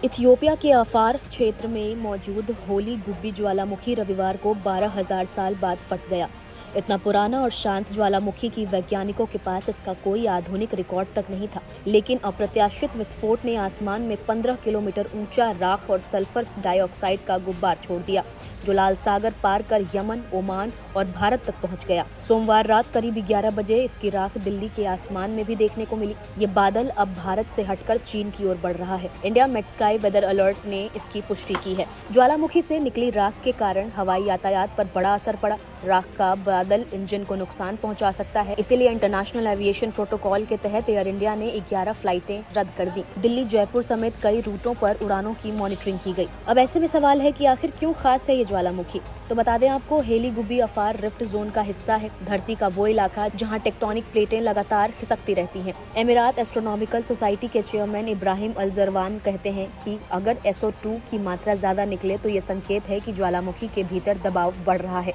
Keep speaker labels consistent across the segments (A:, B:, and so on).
A: Ethiopia के अफार क्षेत्र में मौजूद होली गुब्बी ज्वालामुखी रविवार को 12,000 साल बाद फट गया। इतना पुराना और शांत ज्वालामुखी की वैज्ञानिकों के पास इसका कोई आधुनिक रिकॉर्ड तक नहीं था, लेकिन अप्रत्याशित विस्फोट ने आसमान में 15 किलोमीटर ऊंचा राख और सल्फर डाइऑक्साइड का गुब्बार छोड़ दिया, जो लाल सागर पार कर यमन, ओमान और भारत तक पहुंच गया। सोमवार रात करीब 11 बजे इसकी राख दिल्ली के आसमान में भी देखने को मिली। ये बादल अब भारत से हटकर चीन की ओर बढ़ रहा है। India met sky weather alert ने इसकी पुष्टि की है। ज्वालामुखी से निकली राख के कारण हवाई यातायात पर बड़ा असर पड़ा। राख का बादल इंजन को नुकसान पहुंचा सकता है, इसीलिए इंटरनेशनल एविएशन प्रोटोकॉल के तहत एयर इंडिया ने 11 फ्लाइटें रद्द कर दी। दिल्ली, जयपुर समेत कई रूटों पर उड़ानों की मॉनिटरिंग की गई। अब ऐसे में सवाल है कि आखिर क्यों खास है ये ज्वालामुखी। तो बता दें आपको, हेली गुब्बी अफार रिफ्ट जोन का हिस्सा है, धरती का वो इलाका जहाँ टेक्टोनिक प्लेटें लगातार खिसकती रहती हैं। एमिरात एस्ट्रोनॉमिकल सोसाइटी के चेयरमैन इब्राहिम अल जरवान कहते हैं कि अगर SO2 की मात्रा ज्यादा निकले तो ये संकेत है कि ज्वालामुखी के भीतर दबाव बढ़ रहा है,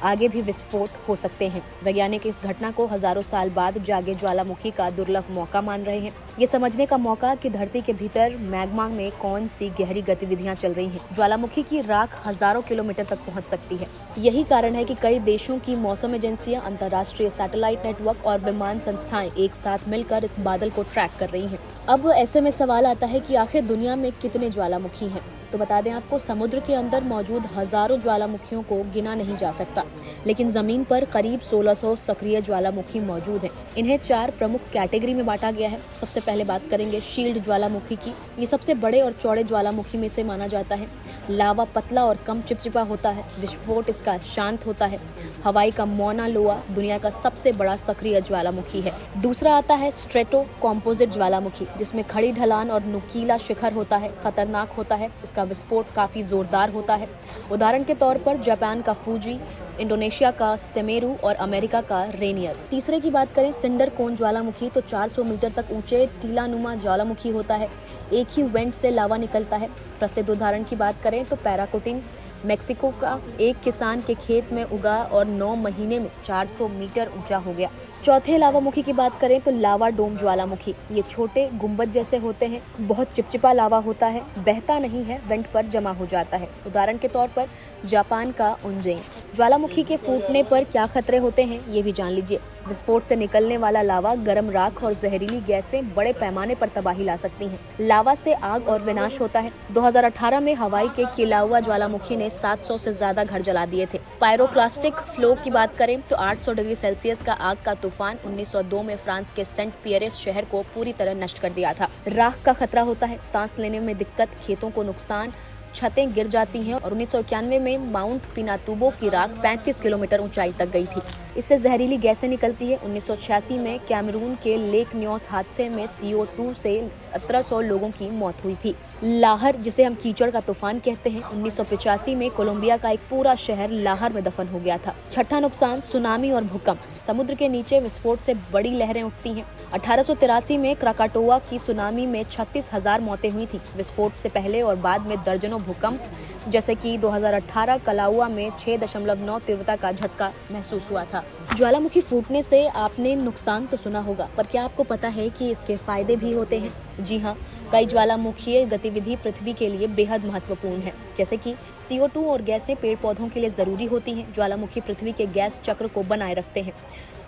A: आगे भी विस्फोट हो सकते हैं। वैज्ञानिक इस घटना को हजारों साल बाद जागे ज्वालामुखी का दुर्लभ मौका मान रहे हैं। ये समझने का मौका कि धरती के भीतर मैग्मा में कौन सी गहरी गतिविधियां चल रही हैं। ज्वालामुखी की राख हजारों किलोमीटर तक पहुंच सकती है। यही कारण है कि कई देशों की मौसम एजेंसियां, अंतर्राष्ट्रीय सैटेलाइट नेटवर्क और विमान संस्थाएं एक साथ मिलकर इस बादल को ट्रैक कर रही हैं। अब ऐसे में सवाल आता है कि आखिर दुनिया में कितने ज्वालामुखी हैं। तो बता दें आपको, समुद्र के अंदर मौजूद हजारों ज्वालामुखियों को गिना नहीं जा सकता, लेकिन जमीन पर करीब 1600 सक्रिय ज्वालामुखी मौजूद हैं। इन्हें 4 प्रमुख कैटेगरी में बांटा गया है। सबसे पहले बात करेंगे शील्ड ज्वालामुखी की। ये सबसे बड़े और चौड़े ज्वालामुखी में से माना जाता है। लावा पतला और कम चिपचिपा होता है। विस्फोट इसका शांत होता है। हवाई का मौना लोआ दुनिया का सबसे बड़ा सक्रिय ज्वालामुखी है। दूसरा आता है स्ट्रेटो कॉम्पोजिट ज्वालामुखी, जिसमें खड़ी ढलान और नुकीला शिखर होता है, खतरनाक होता है। इसका विस्फोट काफी जोरदार होता है। उदाहरण के तौर पर जापान का फूजी, इंडोनेशिया का सेमेरू और अमेरिका का रेनियर। तीसरे की बात करें सिंडर कोन ज्वालामुखी, तो 400 मीटर तक ऊंचे टीलानुमा ज्वालामुखी होता है। एक ही वेंट से लावा निकलता है। प्रसिद्ध उदाहरण की बात करें तो पैराकुटिन मेक्सिको का एक किसान के खेत में उगा और 9 महीने में 400 मीटर ऊंचा हो गया। चौथे लावामुखी की बात करें तो लावा डोम ज्वालामुखी। ये छोटे गुंबद जैसे होते हैं, बहुत चिपचिपा लावा होता है, बहता नहीं है, वेंट पर जमा हो जाता है। उदाहरण के तौर पर जापान का उंजेन। ज्वालामुखी के फूटने पर क्या खतरे होते हैं ये भी जान लीजिए। विस्फोट से निकलने वाला लावा गर्म राख और जहरीली गैसें बड़े पैमाने पर तबाही ला सकती हैं। लावा से आग और विनाश होता है। 2018 में हवाई के किलाउआ ज्वालामुखी ने 700 से ज्यादा घर जला दिए थे। पायरोक्लास्टिक फ्लो की बात करें तो 800 डिग्री सेल्सियस का आग का तूफान 1902 में फ्रांस के सेंट पियरेस शहर को पूरी तरह नष्ट कर दिया था। राख का खतरा होता है, सांस लेने में दिक्कत, खेतों को नुकसान, छतें गिर जाती हैं। और 1991 में माउंट पिनातुबो की राख 35 किलोमीटर ऊंचाई तक गई थी। इससे जहरीली गैसें निकलती है। 1986 में कैमरून के लेक न्योस हादसे में CO2 से 1700 लोगों की मौत हुई थी। लाहर, जिसे हम कीचड़ का तूफान कहते हैं, 1985 में कोलंबिया का एक पूरा शहर लाहर में दफन हो गया था। छठा नुकसान सुनामी और भूकंप। समुद्र के नीचे विस्फोट से बड़ी लहरें उठती हैं। 1883 में क्राकाटोआ की सुनामी में 36,000 मौतें हुई थी। विस्फोट से पहले और बाद में दर्जनों भूकंप, जैसे कि 2018 कलाउआ में 6.9 तीव्रता का झटका महसूस हुआ था। ज्वालामुखी फूटने से आपने नुकसान तो सुना होगा, पर क्या आपको पता है कि इसके फायदे भी होते हैं? जी हाँ, कई ज्वालामुखीय गतिविधि पृथ्वी के लिए बेहद महत्वपूर्ण है। जैसे कि CO2 और गैसें पेड़ पौधों के लिए जरूरी होती हैं। ज्वालामुखी पृथ्वी के गैस चक्र को बनाए रखते हैं।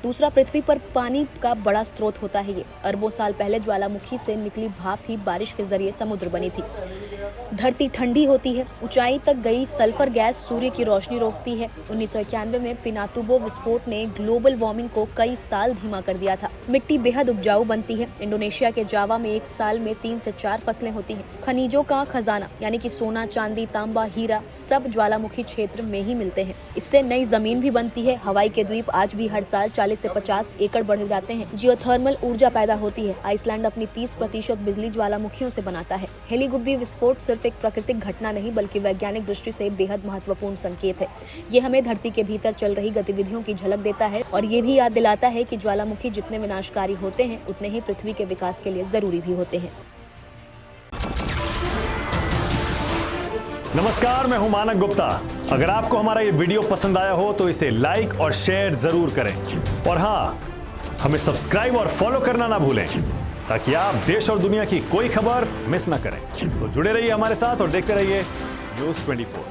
A: दूसरा, पृथ्वी पर पानी का बड़ा स्रोत होता है। ये अरबों साल पहले ज्वालामुखी से निकली भाप ही बारिश के जरिए समुद्र बनी थी। धरती ठंडी होती है। ऊंचाई तक गई सल्फर गैस सूर्य की रोशनी रोकती है। 1991 में पिनातुबो विस्फोट ने ग्लोबल वार्मिंग को कई साल धीमा कर दिया था। मिट्टी बेहद उपजाऊ बनती है। इंडोनेशिया के जावा में एक साल में 3 से 4 फसलें होती हैं। खनिजों का खजाना यानी कि सोना, चांदी, तांबा, हीरा सब ज्वालामुखी क्षेत्र में ही मिलते हैं। इससे नई जमीन भी बनती है। हवाई के द्वीप आज भी हर साल 40 से 50 एकड़ बढ़ जाते हैं। जियोथर्मल ऊर्जा पैदा होती है। आइसलैंड अपनी 30% बिजली ज्वालामुखियों से बनाता है। हेली गुब्बी विस्फोट सिर्फ एक प्राकृतिक घटना नहीं, बल्कि वैज्ञानिक दृष्टि से बेहद महत्वपूर्ण संकेत है। ये हमें धरती के भीतर चल रही गतिविधियों की झलक देता है और ये भी याद दिलाता है कि ज्वालामुखी जितने विनाशकारी होते हैं, उतने ही पृथ्वी के विकास के लिए जरूरी भी होते हैं।
B: नमस्कार, मैं हूं मानक गुप्ता। अगर आपको हमारा ये वीडियो पसंद आया हो तो इसे लाइक और शेयर जरूर करें और हाँ, हमें सब्सक्राइब और फॉलो करना ना भूलें। ताकि आप देश और दुनिया की कोई खबर मिस ना करें। तो जुड़े रहिए हमारे साथ और देखते रहिए News 24।